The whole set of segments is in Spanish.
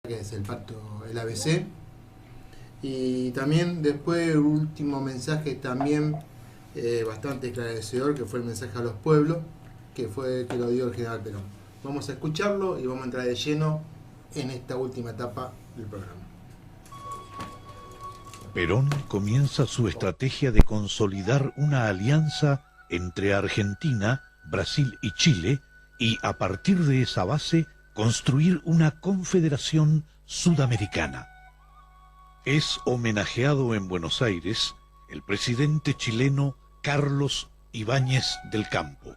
que es el pacto, el ABC. Y también después el último mensaje también bastante esclarecedor, que fue el mensaje a los pueblos, que lo dio el general Perón. Vamos a escucharlo y vamos a entrar de lleno en esta última etapa del programa. Perón comienza su estrategia de consolidar una alianza entre Argentina, Brasil y Chile, y a partir de esa base construir una confederación sudamericana. Es homenajeado en Buenos Aires el presidente chileno Carlos Ibáñez del Campo.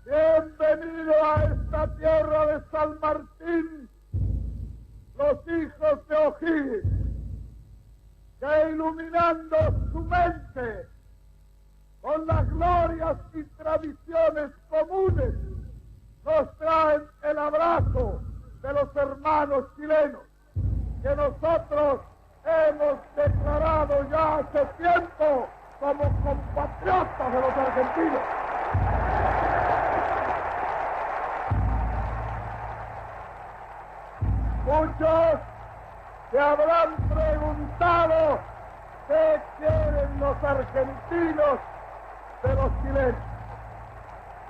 Bienvenido a esta tierra de San Martín, los hijos de O'Higgins, que iluminando su mente con las glorias y tradiciones comunes, nos traen el abrazo de los hermanos chilenos, que nosotros hemos declarado ya hace tiempo como compatriotas de los argentinos. Muchos se habrán preguntado qué quieren los argentinos de los chilenos.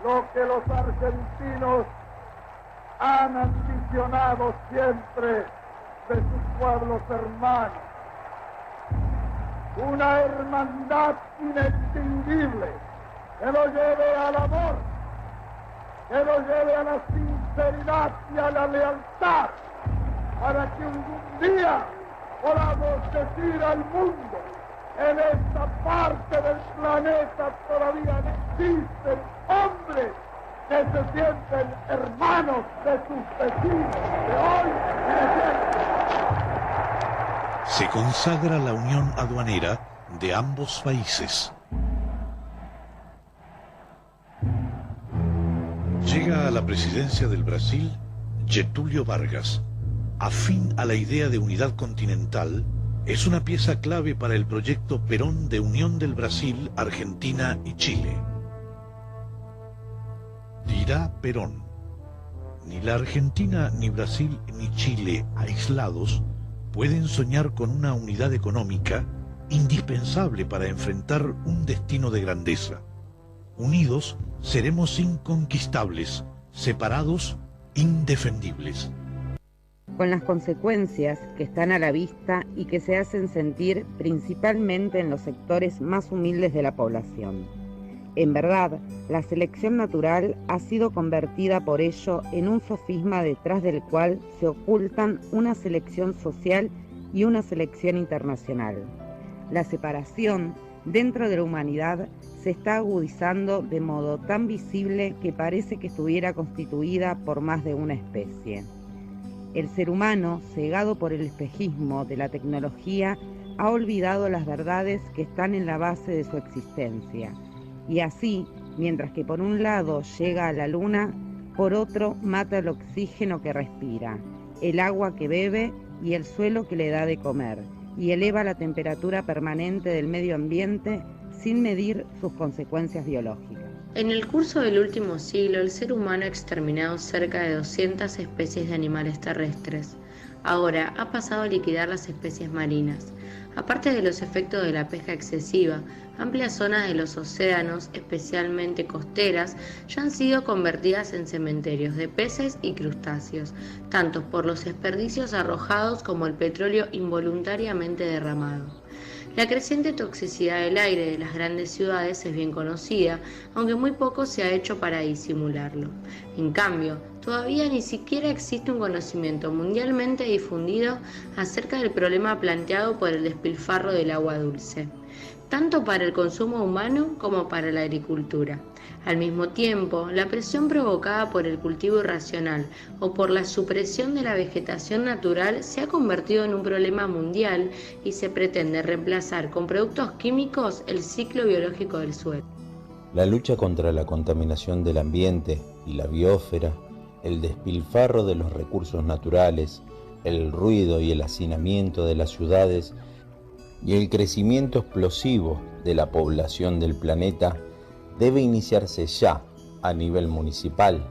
Lo que los argentinos han ambicionado siempre de sus pueblos hermanos. Una hermandad inextinguible que lo lleve al amor, que lo lleve a la sinceridad y a la lealtad, para que un día podamos decir al mundo: en esta parte del planeta todavía existen hombres que se sienten hermanos de sus vecinos de hoy y de siempre. Se consagra la unión aduanera de ambos países. Llega a la presidencia del Brasil Getúlio Vargas. Afín a la idea de unidad continental, es una pieza clave para el proyecto Perón de unión del Brasil, Argentina y Chile. Dirá Perón: ni la Argentina, ni Brasil, ni Chile, aislados, pueden soñar con una unidad económica indispensable para enfrentar un destino de grandeza. Unidos seremos inconquistables, separados, indefendibles. Con las consecuencias que están a la vista y que se hacen sentir principalmente en los sectores más humildes de la población. En verdad, la selección natural ha sido convertida por ello en un sofisma detrás del cual se ocultan una selección social y una selección internacional. La separación dentro de la humanidad se está agudizando de modo tan visible que parece que estuviera constituida por más de una especie. El ser humano, cegado por el espejismo de la tecnología, ha olvidado las verdades que están en la base de su existencia. Y así, mientras que por un lado llega a la luna, por otro mata el oxígeno que respira, el agua que bebe y el suelo que le da de comer, y eleva la temperatura permanente del medio ambiente sin medir sus consecuencias biológicas. En el curso del último siglo, el ser humano ha exterminado cerca de 200 especies de animales terrestres. Ahora ha pasado a liquidar las especies marinas. Aparte de los efectos de la pesca excesiva, amplias zonas de los océanos, especialmente costeras, ya han sido convertidas en cementerios de peces y crustáceos, tanto por los desperdicios arrojados como el petróleo involuntariamente derramado. La creciente toxicidad del aire de las grandes ciudades es bien conocida, aunque muy poco se ha hecho para disimularlo. En cambio, todavía ni siquiera existe un conocimiento mundialmente difundido acerca del problema planteado por el despilfarro del agua dulce, tanto para el consumo humano como para la agricultura. Al mismo tiempo, la presión provocada por el cultivo irracional o por la supresión de la vegetación natural se ha convertido en un problema mundial y se pretende reemplazar con productos químicos el ciclo biológico del suelo. La lucha contra la contaminación del ambiente y la biosfera, el despilfarro de los recursos naturales, el ruido y el hacinamiento de las ciudades y el crecimiento explosivo de la población del planeta debe iniciarse ya a nivel municipal,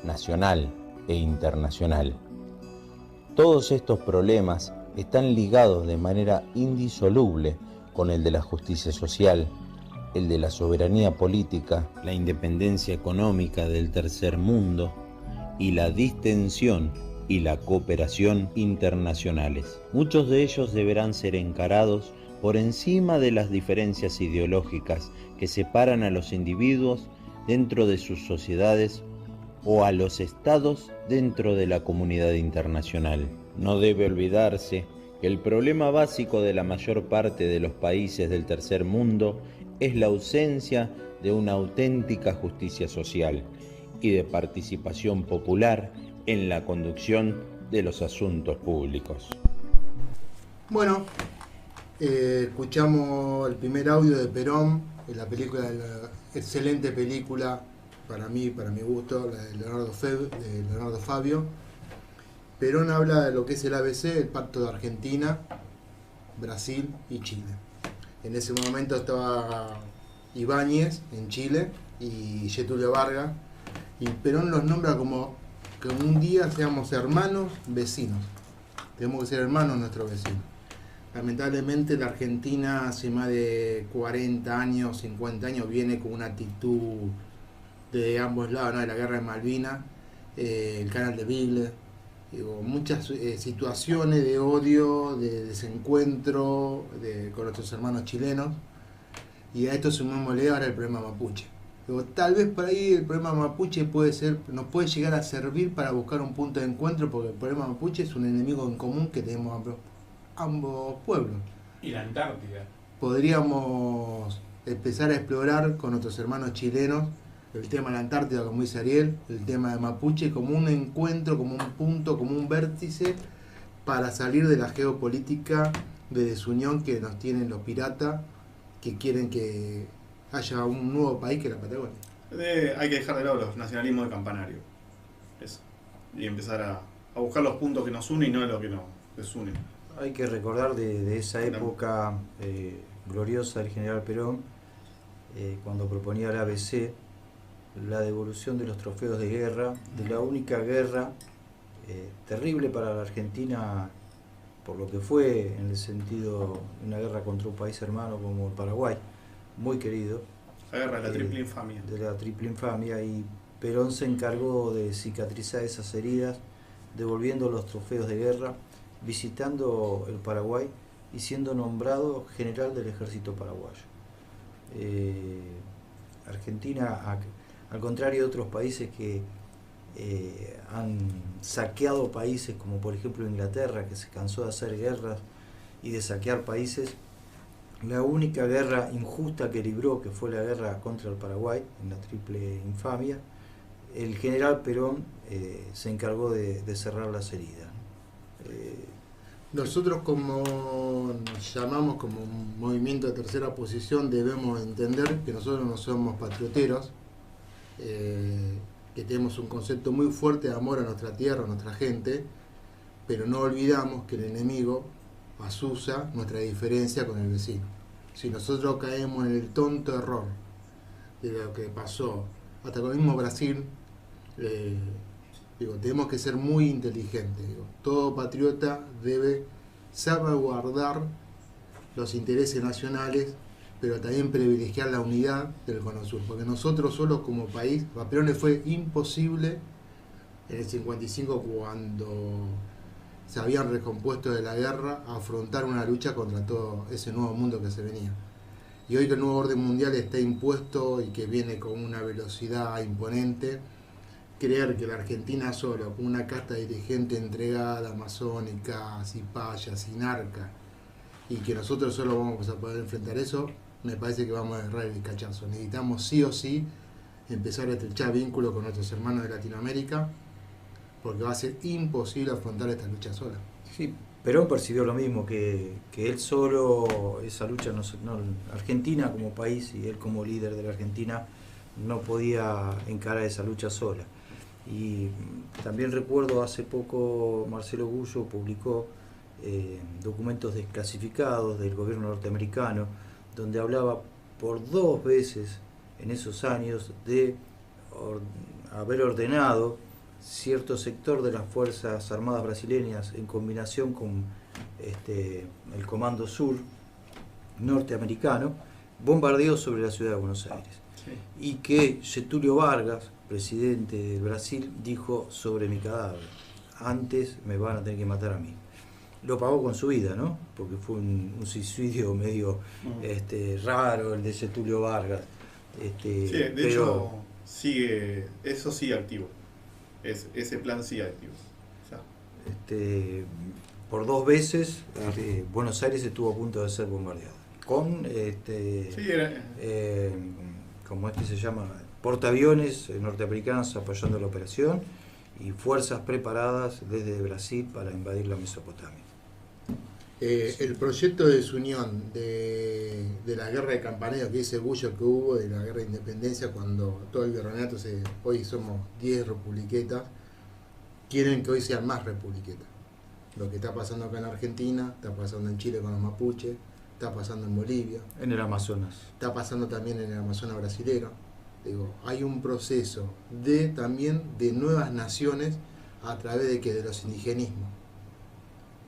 nacional e internacional. Todos estos problemas están ligados de manera indisoluble con el de la justicia social, el de la soberanía política, la independencia económica del tercer mundo y la distensión y la cooperación internacionales. Muchos de ellos deberán ser encarados por encima de las diferencias ideológicas que separan a los individuos dentro de sus sociedades o a los estados dentro de la comunidad internacional. No debe olvidarse que el problema básico de la mayor parte de los países del tercer mundo es la ausencia de una auténtica justicia social y de participación popular en la conducción de los asuntos públicos. Bueno, escuchamos el primer audio de Perón, en la película, la excelente película, para mí, para mi gusto, la de Leonardo Fabio. Perón habla de lo que es el ABC, el Pacto de Argentina, Brasil y Chile. En ese momento estaba Ibáñez en Chile y Getúlio Vargas, y Perón los nombra como que un día seamos hermanos vecinos. Tenemos que ser hermanos nuestros vecinos. Lamentablemente la Argentina hace más de 40 años, 50 años viene con una actitud de ambos lados, ¿no? De la guerra de Malvinas, el canal de Beagle, digo, muchas situaciones de odio, de desencuentro con nuestros hermanos chilenos, y a esto sumémosle ahora el problema mapuche. Digo, tal vez por ahí el problema mapuche nos puede llegar a servir para buscar un punto de encuentro, porque el problema mapuche es un enemigo en común que tenemos ambos pueblos. Y la Antártida. Podríamos empezar a explorar con nuestros hermanos chilenos el tema de la Antártida, como dice Ariel, el tema de Mapuche, como un encuentro, como un punto, como un vértice para salir de la geopolítica de desunión que nos tienen los piratas, que quieren que haya un nuevo país que la Patagonia. Hay que dejar de lado los nacionalismos de campanario. Eso. Y empezar a buscar los puntos que nos unen y no lo que nos desunen. Hay que recordar de esa época gloriosa del general Perón, cuando proponía el ABC, la devolución de los trofeos de guerra, de la única guerra terrible para la Argentina, por lo que fue en el sentido de una guerra contra un país hermano como el Paraguay, muy querido. La guerra de la triple infamia. De la triple infamia, y Perón se encargó de cicatrizar esas heridas, devolviendo los trofeos de guerra, visitando el Paraguay y siendo nombrado general del ejército paraguayo. Argentina, al contrario de otros países que han saqueado países, como por ejemplo Inglaterra, que se cansó de hacer guerras y de saquear países, la única guerra injusta que libró, que fue la guerra contra el Paraguay, en la triple infamia, el general Perón se encargó de cerrar las heridas. Nosotros, como nos llamamos como un movimiento de tercera posición, debemos entender que nosotros no somos patrioteros, que tenemos un concepto muy fuerte de amor a nuestra tierra, a nuestra gente, pero no olvidamos que el enemigo asusa nuestra diferencia con el vecino. Si nosotros caemos en el tonto error de lo que pasó hasta con el mismo Brasil, tenemos que ser muy inteligentes. Todo patriota debe salvaguardar los intereses nacionales, pero también privilegiar la unidad del Cono Sur, porque nosotros solos como país, a Perón le fue imposible en el 55, cuando se habían recompuesto de la guerra, a afrontar una lucha contra todo ese nuevo mundo que se venía. Y hoy que el nuevo orden mundial está impuesto y que viene con una velocidad imponente, creer que la Argentina solo, con una casta dirigente entregada, amazónica, cipaya, sinarca, y que nosotros solo vamos a poder enfrentar eso, me parece que vamos a errar el cachazo. Necesitamos sí o sí empezar a estrechar vínculos con nuestros hermanos de Latinoamérica, porque va a ser imposible afrontar esta lucha sola. Sí, Perón percibió lo mismo, que él solo, esa lucha, Argentina como país y él como líder de la Argentina no podía encarar esa lucha sola. Y también recuerdo hace poco Marcelo Gullo publicó documentos desclasificados del gobierno norteamericano, donde hablaba por 2 veces en esos años de haber ordenado cierto sector de las Fuerzas Armadas brasileñas, en combinación con el Comando Sur norteamericano, bombardeó sobre la ciudad de Buenos Aires. Sí. Y que Getúlio Vargas, presidente de Brasil, dijo: sobre mi cadáver, antes me van a tener que matar a mí. Lo pagó con su vida, ¿no? Porque fue un suicidio medio raro el de Getúlio Vargas. Sí, de hecho, eso sigue activo. Ese plan sigue activo. O sea. Por 2 veces Buenos Aires estuvo a punto de ser bombardeado. Con ¿cómo es que se llama? Portaaviones norteamericanos apoyando la operación y fuerzas preparadas desde Brasil para invadir la Mesopotamia. El proyecto de desunión de la guerra de Campaneros, que ese bullo que hubo de la guerra de independencia, cuando todo el virreinato, hoy somos 10 republiquetas, quieren que hoy sean más republiquetas. Lo que está pasando acá en Argentina, está pasando en Chile con los mapuches, está pasando en Bolivia. En el Amazonas. Está pasando también en el Amazonas brasilero. Digo, hay un proceso también de nuevas naciones a través de los indigenismos.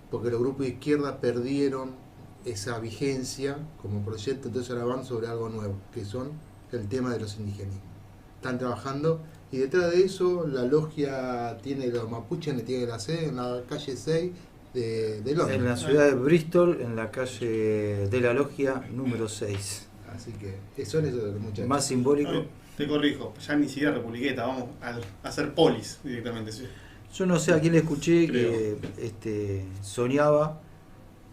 Porque los grupos de izquierda perdieron esa vigencia como proyecto, entonces ahora van sobre algo nuevo, que son el tema de los indigenismos. Están trabajando y detrás de eso la logia tiene los mapuches, tiene la sede en la calle 6 de Londres. En la ciudad de Bristol, en la calle de la logia número 6. Así que son esos de los muchachos. Más simbólico. Te corrijo, ya ni siquiera republiqueta, vamos a hacer polis directamente. Sí. Yo no sé a quién le escuché que soñaba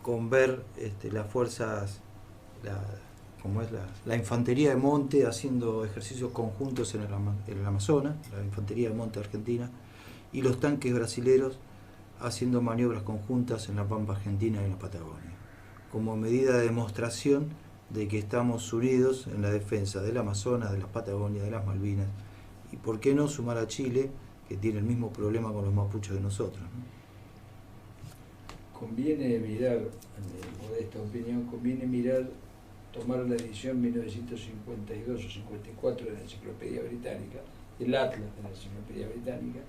con ver las fuerzas, la infantería de monte haciendo ejercicios conjuntos en el Amazonas, la infantería de monte argentina, y los tanques brasileros haciendo maniobras conjuntas en la Pampa Argentina y en la Patagonia, como medida de demostración de que estamos unidos en la defensa del Amazonas, de las Patagonias, de las Malvinas, y por qué no sumar a Chile, que tiene el mismo problema con los mapuches de nosotros, ¿no? Conviene mirar, por esta opinión, tomar la edición 1952 o 54 de la Enciclopedia Británica, el Atlas de la Enciclopedia Británica,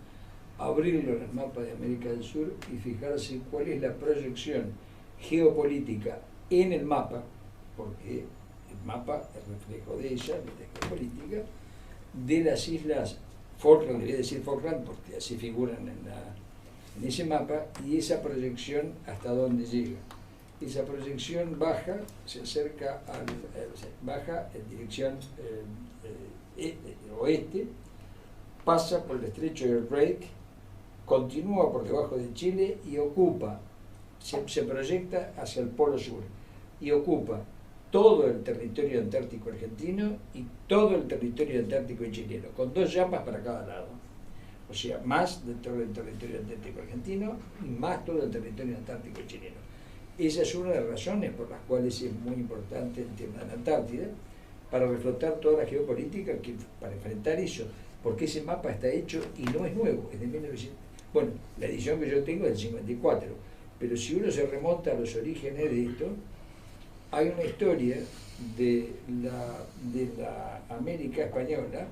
abrirlo en el mapa de América del Sur y fijarse cuál es la proyección geopolítica en el mapa, porque el mapa es reflejo de ella, de la geopolítica, de las islas Falkland, debería decir Falkland porque así figuran en ese mapa, y esa proyección hasta dónde llega. Esa proyección baja, se acerca baja en dirección oeste, pasa por el estrecho de Drake, continúa por debajo de Chile y ocupa, se proyecta hacia el polo sur y ocupa todo el territorio antártico argentino y todo el territorio antártico chileno, con 2 llamas para cada lado. O sea, más de todo el territorio antártico argentino y más todo el territorio antártico chileno. Esa es una de las razones por las cuales es muy importante el tema de la Antártida, para reflotar toda la geopolítica, para enfrentar eso, porque ese mapa está hecho y no es nuevo, es de 1900. Bueno, la edición que yo tengo es del 54, pero si uno se remonta a los orígenes de esto, hay una historia de la América española,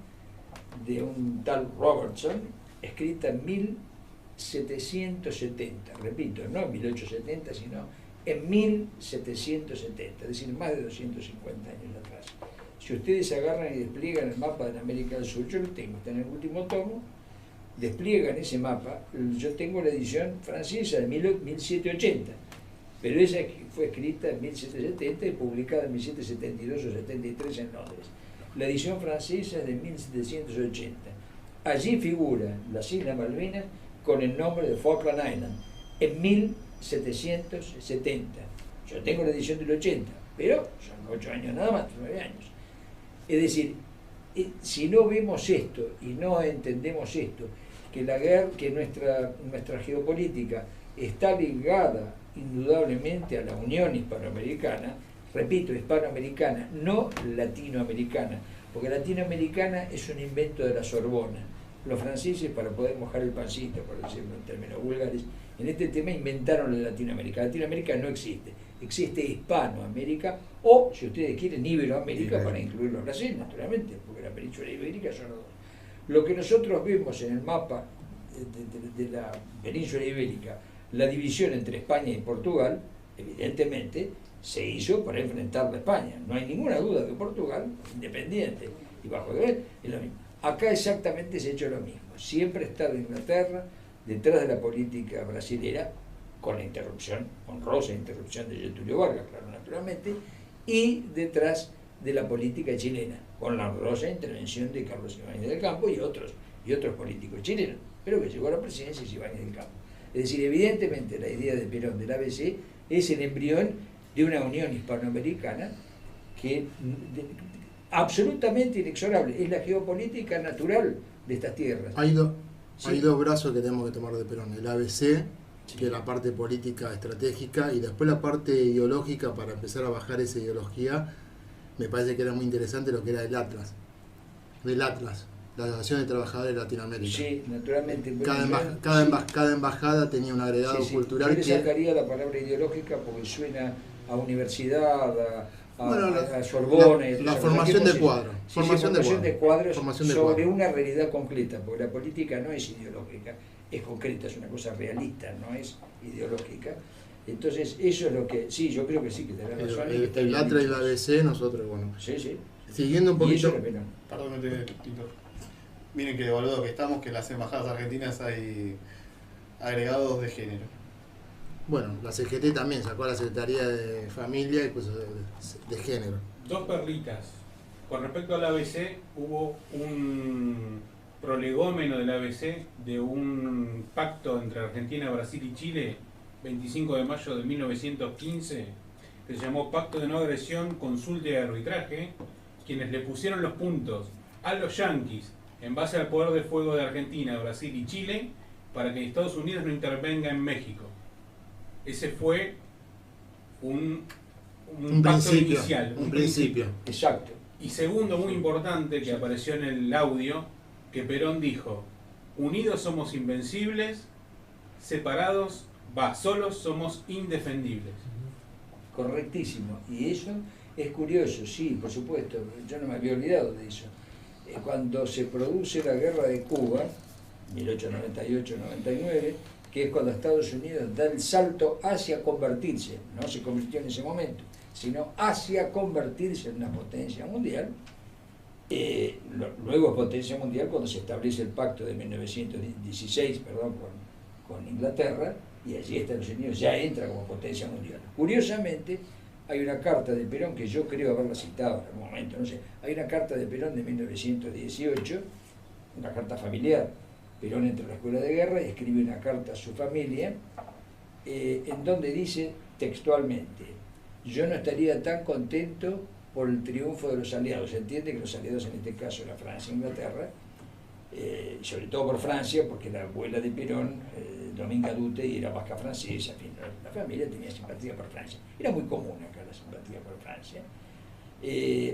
de un tal Robertson, escrita en 1770, repito, no en 1870, sino en 1770, es decir, más de 250 años atrás. Si ustedes agarran y despliegan el mapa de la América del Sur, yo lo tengo, está en el último tomo, despliegan ese mapa, yo tengo la edición francesa de 1780, pero esa fue escrita en 1770 y publicada en 1772 o 73 en Londres. La edición francesa es de 1780. Allí figuran las Islas Malvinas con el nombre de Falkland Island, en 1770. Yo tengo la edición del 80, pero son 8 años nada más, 9 años. Es decir, si no vemos esto y no entendemos esto, que nuestra geopolítica está ligada indudablemente a la Unión Hispanoamericana, repito, hispanoamericana, no latinoamericana, porque latinoamericana es un invento de la Sorbona. Los franceses, para poder mojar el pancito, por decirlo en términos vulgares, en este tema inventaron la Latinoamérica. Latinoamérica no existe, existe Hispanoamérica, o, si ustedes quieren, Iberoamérica, para incluirlo a Brasil, naturalmente, porque la península ibérica son los dos. Lo que nosotros vemos en el mapa de la península ibérica, la división entre España y Portugal, evidentemente se hizo para enfrentar a España. No hay ninguna duda que Portugal, independiente y bajo de él, es lo mismo. Acá exactamente se ha hecho lo mismo. Siempre ha estado Inglaterra detrás de la política brasilera, con la interrupción, honrosa interrupción de Getúlio Vargas, claro, naturalmente, y detrás de la política chilena, con la honrosa intervención de Carlos Ibáñez del Campo y otros políticos chilenos, pero que llegó a la presidencia Ibáñez del Campo. Es decir, evidentemente la idea de Perón del ABC es el embrión de una unión hispanoamericana que absolutamente inexorable, es la geopolítica natural de estas tierras. Hay dos brazos que tenemos que tomar de Perón, el ABC, que es la parte política estratégica, y después la parte ideológica. Para empezar a bajar esa ideología, me parece que era muy interesante lo que era el Atlas, la Asociación de Trabajadores de Latinoamérica. Sí, naturalmente. Cada embajada tenía un agregado cultural. Yo le sacaría la palabra ideológica porque suena a universidad, a Sorbona. La formación de cuadros. Formación de cuadros sobre una realidad concreta, porque la política no es ideológica, es concreta, es una cosa realista, no es ideológica. Entonces, eso es lo que... Sí, yo creo que sí, que tenés razón. El Atlas y la ABC, nosotros, bueno. Sí. Siguiendo un poquito... Perdón, Pintor. Miren que de boludo que estamos, que en las embajadas argentinas hay agregados de género. Bueno, la CGT también sacó a la Secretaría de Familia y cosas de género. Dos perlitas. Con respecto al ABC, hubo un prolegómeno del ABC de un pacto entre Argentina, Brasil y Chile, 25 de mayo de 1915, que se llamó Pacto de No Agresión, Consulta y Arbitraje, quienes le pusieron los puntos a los yanquis en base al poder de fuego de Argentina, Brasil y Chile, para que Estados Unidos no intervenga en México. Ese fue un pacto inicial. Un principio. Exacto. Y segundo, muy importante, que apareció en el audio, que Perón dijo: unidos somos invencibles, separados, solos somos indefendibles. Correctísimo. Y eso es curioso, sí, por supuesto. Yo no me había olvidado de eso. Cuando se produce la guerra de Cuba, 1898-99, que es cuando Estados Unidos da el salto hacia convertirse, no se convirtió en ese momento, sino hacia convertirse en una potencia mundial. Luego es potencia mundial cuando se establece el pacto de 1916 con Inglaterra, y allí Estados Unidos ya entra como potencia mundial. Curiosamente, hay una carta de Perón, que yo creo haberla citado en algún momento, no sé, hay una carta de Perón de 1918, una carta familiar. Perón entra a la escuela de guerra y escribe una carta a su familia, en donde dice textualmente: yo no estaría tan contento por el triunfo de los aliados. Se entiende que los aliados en este caso eran Francia e Inglaterra, sobre todo por Francia, porque la abuela de Perón, Dominga Dutte, era vasca francesa, en fin, la familia tenía simpatía por Francia. Era muy común acá la simpatía por Francia.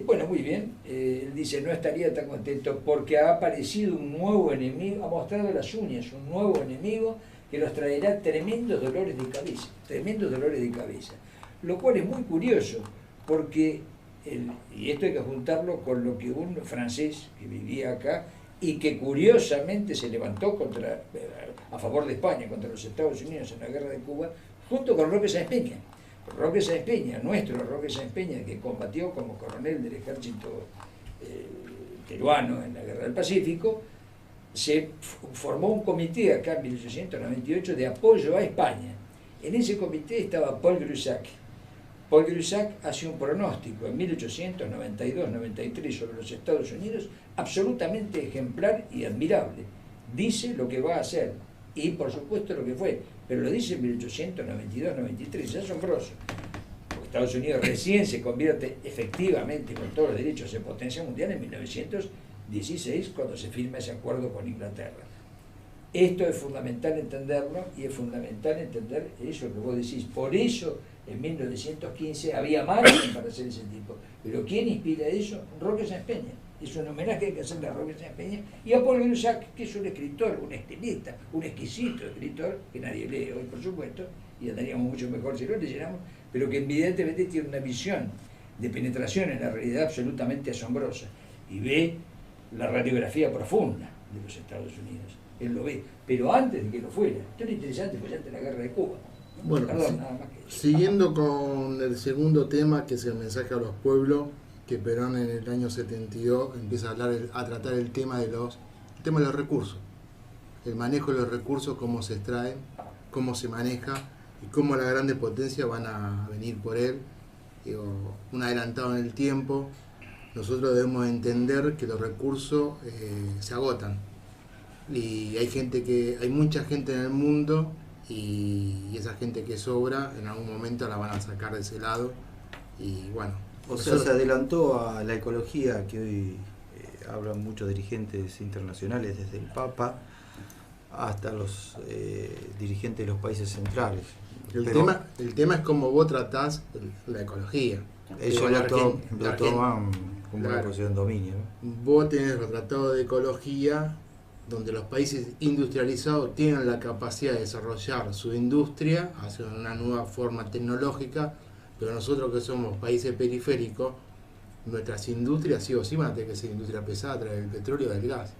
Bueno, muy bien, él dice: no estaría tan contento porque ha aparecido un nuevo enemigo, ha mostrado las uñas, un nuevo enemigo que nos traerá tremendos dolores de cabeza, lo cual es muy curioso, porque, y esto hay que juntarlo con lo que un francés que vivía acá y que curiosamente se levantó a favor de España contra los Estados Unidos en la guerra de Cuba, junto con Roque Sáenz Peña. Roque Sáenz Peña, nuestro Roque Sáenz Peña, que combatió como coronel del ejército peruano en la guerra del Pacífico, se formó un comité acá en 1898 de apoyo a España. En ese comité estaba Paul Grusac. Paul Grusac hace un pronóstico en 1892-93 sobre los Estados Unidos absolutamente ejemplar y admirable. Dice lo que va a hacer y por supuesto lo que fue, pero lo dice en 1892-93, es asombroso. Porque Estados Unidos recién se convierte efectivamente con todos los derechos en potencia mundial en 1916, cuando se firma ese acuerdo con Inglaterra. Esto es fundamental entenderlo, y es fundamental entender eso que vos decís. Por eso en 1915 había margen para hacer ese tipo. Pero ¿quién inspira eso? Roque Sáenz Peña. Es un homenaje que hay que hacerle a Roque Sáenz Peña y a Paul Grusac, que es un escritor, un estilista, un exquisito escritor, que nadie lee hoy, por supuesto, y andaríamos mucho mejor si lo leyéramos, pero que evidentemente tiene una visión de penetración en la realidad absolutamente asombrosa, y ve la radiografía profunda de los Estados Unidos. él lo ve, pero antes de que lo fuera. Esto era interesante, fue antes de la guerra de Cuba. Bueno, Perdón, nada más que siguiendo con el segundo tema, que es el mensaje a los pueblos, que Perón en el año 72 empieza a tratar el tema de los recursos, el manejo de los recursos, cómo se extraen, cómo se maneja y cómo las grandes potencias van a venir por él. Digo, un adelantado en el tiempo. Nosotros debemos entender que los recursos se agotan y hay mucha gente en el mundo y esa gente que sobra en algún momento la van a sacar de ese lado y bueno. O sea, se adelantó a la ecología que hoy hablan muchos dirigentes internacionales, desde el Papa hasta los dirigentes de los países centrales. El tema es cómo vos tratás la ecología. Ellos lo toman como una posición de dominio, ¿no? Vos tenés los tratados de ecología donde los países industrializados tienen la capacidad de desarrollar su industria hacia una nueva forma tecnológica, pero nosotros que somos países periféricos, nuestras industrias sí o sí van a tener que ser industria pesada a través del petróleo y del gas.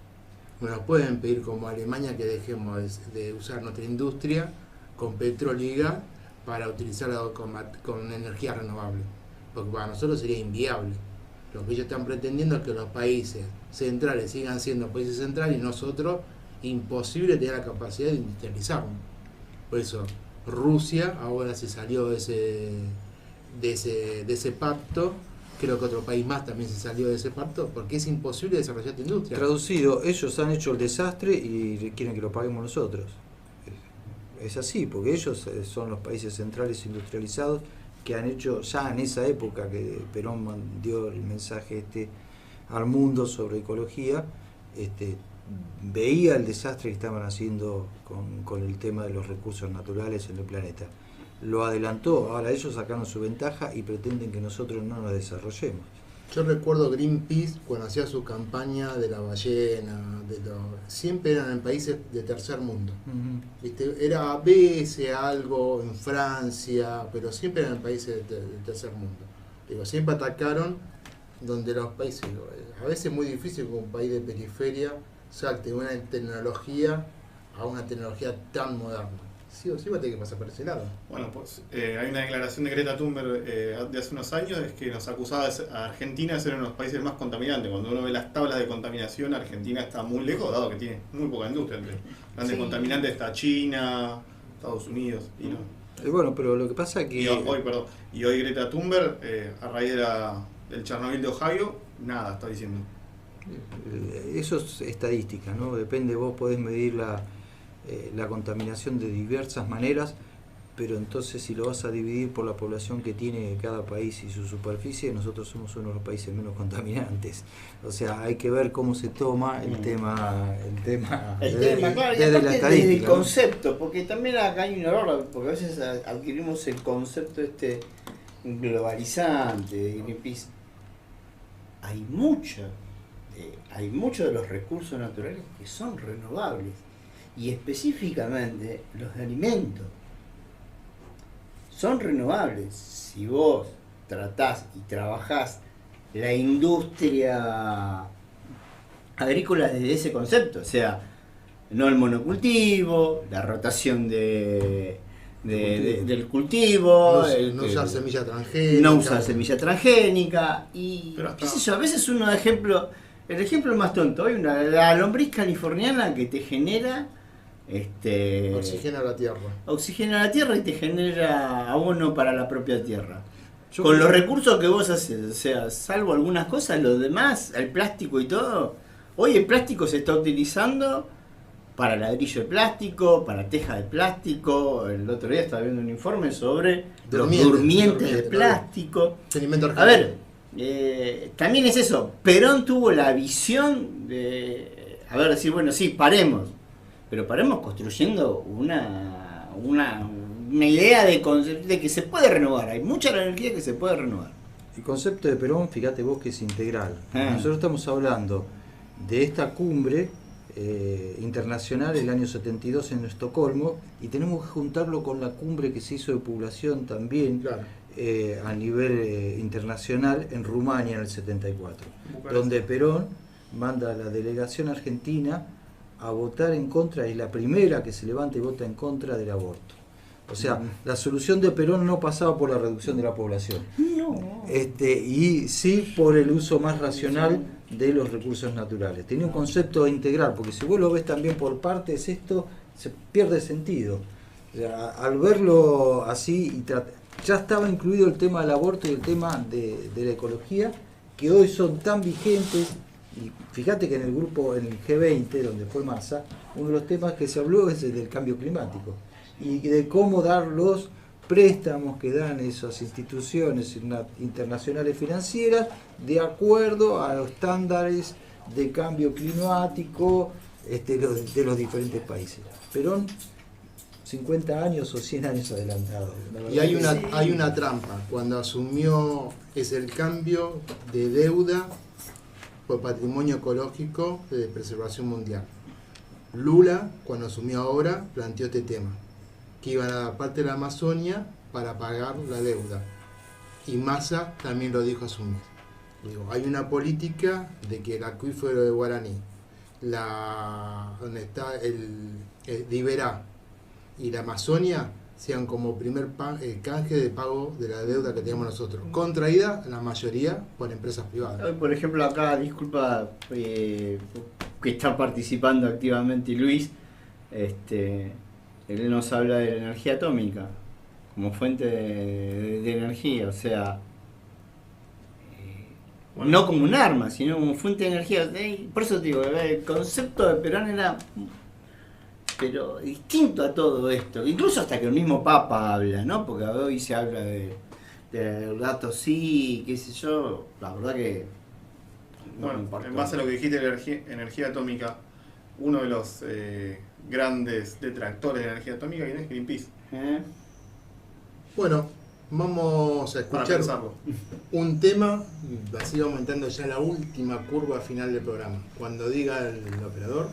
No nos pueden pedir como Alemania que dejemos de usar nuestra industria con petróleo y gas para utilizarla con energía renovable, porque para nosotros sería inviable. Lo que ellos están pretendiendo es que los países centrales sigan siendo países centrales y nosotros imposible tener la capacidad de industrializarnos. Por eso Rusia ahora se salió de ese pacto. Creo que otro país más también se salió de ese pacto porque es imposible desarrollar tu industria. Traducido, ellos han hecho el desastre y quieren que lo paguemos nosotros. Es así, porque ellos son los países centrales industrializados que han hecho, ya en esa época que Perón dio el mensaje al mundo sobre ecología, veía el desastre que estaban haciendo con el tema de los recursos naturales en el planeta. Lo adelantó, ahora ellos sacaron su ventaja y pretenden que nosotros no nos desarrollemos. Yo recuerdo Greenpeace cuando hacía su campaña de la ballena, siempre eran en países de tercer mundo. ¿Viste? Era a veces algo en Francia, pero siempre eran en países de tercer mundo. Digo, siempre atacaron donde los países, a veces es muy difícil que un país de periferia salte una tecnología a una tecnología tan moderna. Sí o sí va a tener que pasar por ese lado. Bueno, pues hay una declaración de Greta Thunberg de hace unos años es que nos acusaba a Argentina de ser uno de los países más contaminantes. Cuando uno ve las tablas de contaminación, Argentina está muy lejos, dado que tiene muy poca industria. Entre grandes contaminantes está China, Estados Unidos y no. Bueno, pero lo que pasa es que... Y hoy Greta Thunberg, a raíz del Chernobyl de Ohio, nada está diciendo. Eso es estadística, ¿no? Depende, vos podés medir la contaminación de diversas maneras, pero entonces si lo vas a dividir por la población que tiene cada país y su superficie, nosotros somos uno de los países menos contaminantes. O sea, hay que ver cómo se toma el tema claro, desde la estadística, desde el concepto, porque también acá hay un error, porque a veces adquirimos el concepto globalizante de Greenpeace. Hay muchos de los recursos naturales que son renovables. Y específicamente los de alimentos son renovables. Si vos tratás y trabajás la industria agrícola desde ese concepto, o sea, no el monocultivo, la rotación del cultivo, no usar semilla transgénica. No usar semilla transgénica y qué sé yo, a veces el ejemplo más tonto, hay la lombriz californiana que te genera oxigena la tierra. Oxigena la tierra y te genera abono para la propia tierra. Con los recursos que vos haces, o sea, salvo algunas cosas, lo demás, el plástico y todo, hoy el plástico se está utilizando para ladrillo de plástico, para teja de plástico. El otro día estaba viendo un informe sobre los durmientes de plástico. A ver, también es eso. Perón tuvo la visión de, decir, bueno, sí, paremos. Pero paremos construyendo una idea de que se puede renovar. Hay mucha energía que se puede renovar. El concepto de Perón, fíjate vos que es integral. Nosotros estamos hablando de esta cumbre internacional el año 72 en Estocolmo y tenemos que juntarlo con la cumbre que se hizo de población también a nivel internacional en Rumania en el 74, donde Perón manda a la delegación argentina a votar en contra, es la primera que se levanta y vota en contra del aborto. O sea, la solución de Perón no pasaba por la reducción de la población. Y sí por el uso más racional de los recursos naturales. Tenía un concepto integral, porque si vos lo ves también por partes, esto se pierde sentido. O sea, al verlo así, ya estaba incluido el tema del aborto y el tema de la ecología, que hoy son tan vigentes. Y fíjate que en el grupo, en el G20, donde fue Massa, uno de los temas que se habló es el del cambio climático y de cómo dar los préstamos que dan esas instituciones internacionales financieras de acuerdo a los estándares de cambio climático de los diferentes países. Perón, 50 años o 100 años adelantado. Y hay una trampa. Cuando asumió, es el cambio de deuda por patrimonio ecológico de preservación mundial. Lula, cuando asumió ahora, planteó este tema, que iban a dar parte de la Amazonia para pagar la deuda. Y Massa también lo dijo asumir. Digo, hay una política de que el acuífero de Guaraní, donde está el Iberá y la Amazonia, sean como primer canje de pago de la deuda que tenemos nosotros, contraída la mayoría por empresas privadas. Hoy, por ejemplo, acá, disculpa, que está participando activamente Luis, él nos habla de la energía atómica como fuente de energía, o sea, no como un arma, sino como fuente de energía. Por eso te digo, el concepto de Perón era pero distinto a todo esto, incluso hasta que el mismo Papa habla, ¿no? Porque hoy se habla de datos sí, qué sé yo, la verdad que no bueno, me importa. En base a lo que dijiste de energía atómica, uno de los grandes detractores de la energía atómica, ¿quién es? Greenpeace. Bueno, vamos a escuchar un tema, así aumentando ya la última curva final del programa. Cuando diga el operador.